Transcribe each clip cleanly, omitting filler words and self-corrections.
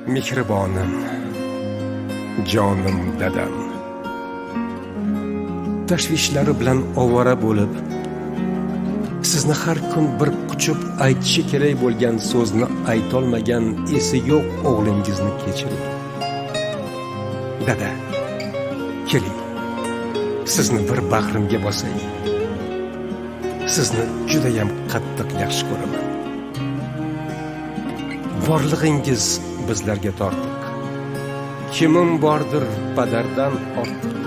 mehribonim, jonim dadam. Tashvishlari bilan ovora bo'lib, sizni har kun bir quchib aytishi kerak bo'lgan so'zni aytolmagan esi yo'q o'g'lingizni kechiring. Dada, keling, sizni bir bag'rimga bosay. Sizni juda ham qattiq yaxshi ko'raman. Borlig'ingiz bizlarga tortiq. Kimim bordir padardan ortiq.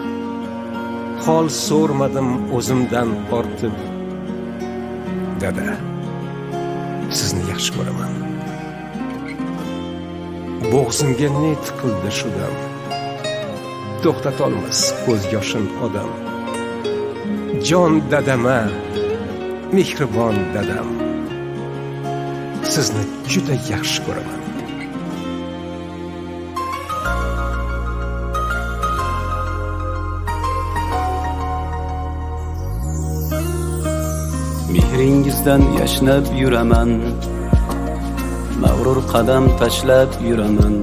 Hol so'rmadim o'zimdan ortib. Dada, sizni yaxshi ko'raman. Bo'g'zimga ne tiqildi shu dam. To'xtatolmas ko'z yoshin odam. Jon dadama, mehribon dadam. Sizni juda yaxshi ko'raman. Mehringizdan yashnab yuraman, mag'rur qadam tashlab yuraman.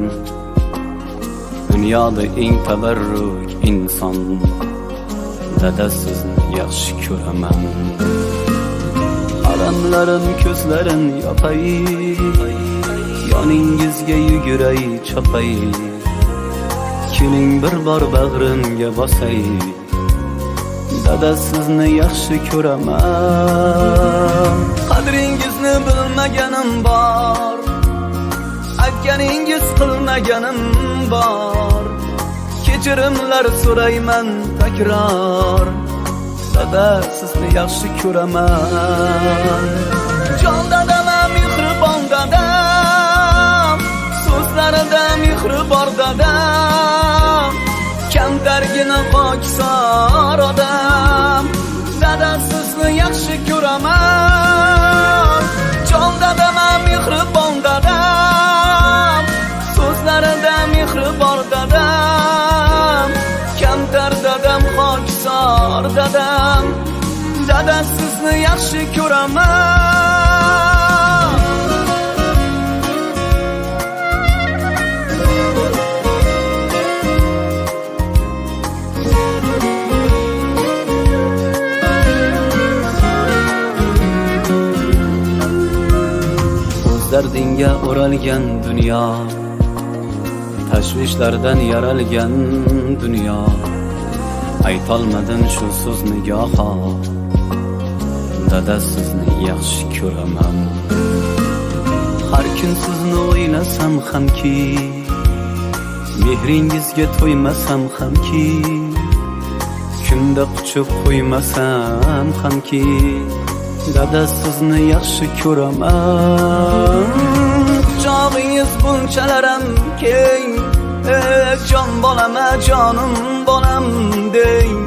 Dunyoda eng tabarruk inson, dada sizni yaxshi ko'raman. Alamlarim ko'zlarin yopay, yoningizga yuguray chopay. Keling bir bor bag'rimga bosay, dada sizni yaxshi ko'raman. Qadringizni bilmaganim bor, aytganingiz qilmaganim bor. Kechirimlar so'rayman takror, dada sizni yaxshi ko'raman. Jon dadama, mehribon dadam, so'zlarida mehri bor dadam. Kamtargina pokisor odam, dada sizni yaxshi ko'raman. Jon dadama, mehribon dadam, so'zlarida mehri bor dadam. Kamtar dadam, pokisor dadam, dada sizni yaxshi ko'raman. Dardinga o'ralgan dunyo, tashvishlardan yaralgan dunyo. Aytolmadim shu so'zni goho, dada sizni yaxshi ko'raman. Har kun sizni o'ylasam hamki, mehringizga to'ymasam hamki, kunda quchib qo'ymasam hamki, dada sizni yaxshi ko'raman. Quchog'ingiz bunchalaram keng, jon bolama, jonim bolam deng.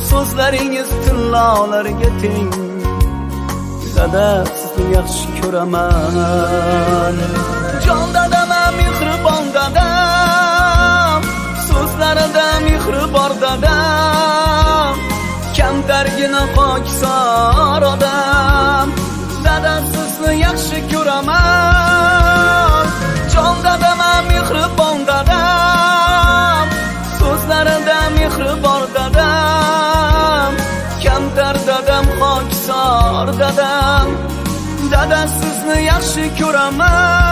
So'zlaringiz tillolarga teng, dada sizni yaxshi ko'raman. Jon dadama, mehribon dadam, so'zlarida mehri bor dadam. Kamtargina pokisor odam, dada sizni yaxshi ko'raman. Jon dadama, mehribon dadam, so'zlarida mehri bor dadam. Kamtar dadam, pokisor dadam, dada sizni yaxshi ko'raman.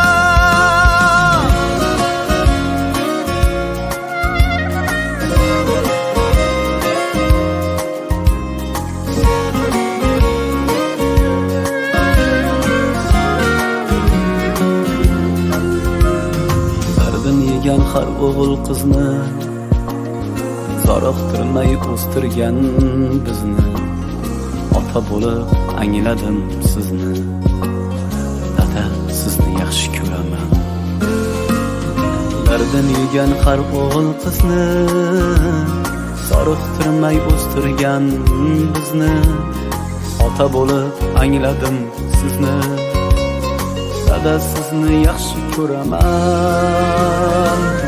Har o'g'il qizni zoriqtirmay o'stirgan bizni. Ota bo'lib angladim sizni, dada sizni yaxshi ko'raman. Dardin yegan har o'g'il qizni zoriqtirmay o'stirgan bizni. Ota bo'lib angladim sizni, dada sizni yaxshi ko'raman.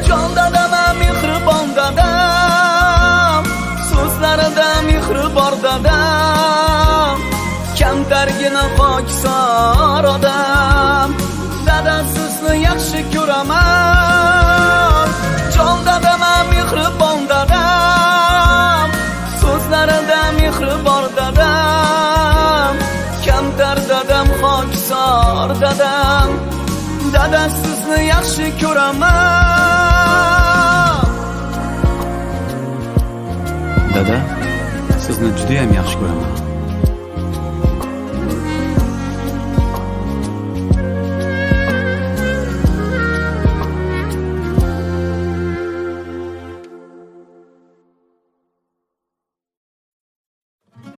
Jon dadama, mehribon dadam, so'zlarida mehri bor dadam. Kamtargina pokisor odam, dada sizni yaxshi ko'raman. dadam, dada sizni yaxshi ko'raman. Dada, sizni juda ham yaxshi ko'raman.